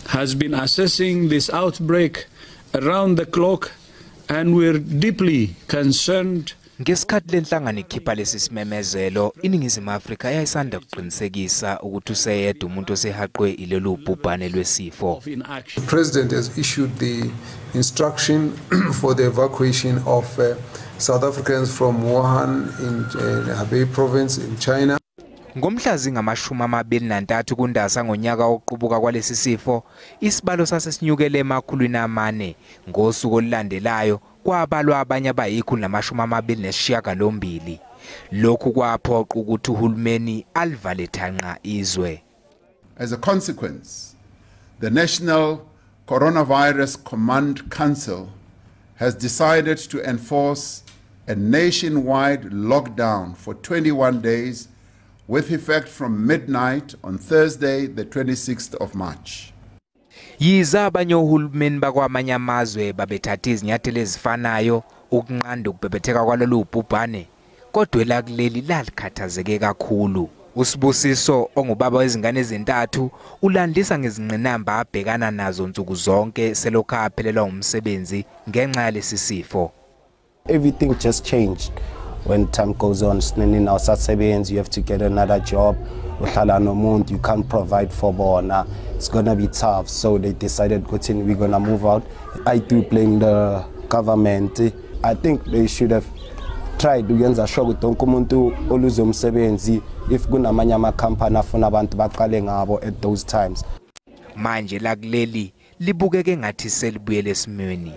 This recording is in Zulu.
has been assessing this outbreak around the clock, and we're deeply concerned. Ngesikhathi lenhlangano ikhipha lesi simemezelo, iningizimu Afrika yayisanda kuqinisekisa ukuthi useyedwa umuntu osehaqwe ilolu bhubhane lwesifo. The President has issued the instruction for the evacuation of South Africans from Wuhan in Hebei province in China. Ngomhlazi ngama-23 kuNdasa ngonyaka wokuqubuka kwalesi sifo, isibalo sasesinyukele emakhulwini amane. Ngosuku olulandelayo kwavalwa abanye abayi-129. Lokhu kwaphoqa ukuthi uhulumeni alivale thanqa izwe. As a consequence, the National Coronavirus Command Council has decided to enforce a nationwide lockdown for 21 days with effect from midnight on Thursday, the 26th of March. Yiza abanye ohulumeni bakwamanye amazwe babethatha izinyathelo ezifanayo ukunqanda ukubhebhetheka kwalolu bhubhane, kodwa elakuleli lalikhathazeke kakhulu. Usibusiso ongubaba wezingane ezintathu ulandisa ngezingqinamba abhekana nazo nsuku zonke selokhu aphelelwa umsebenzi ngenxa yalesi sifo. Everything just changed. When time goes on, you have to get another job. You can't provide for bona. It's gonna be tough. So they decided, we're gonna move out. I do blame the government. I think they should have tried to get a show with Tonkomuntu Oluzum Sebenzi if Gunamanyama Kampana Funabantu Bakalengabo at those times. Manje lakuleli libukeke ngathi selibuyele esimweni.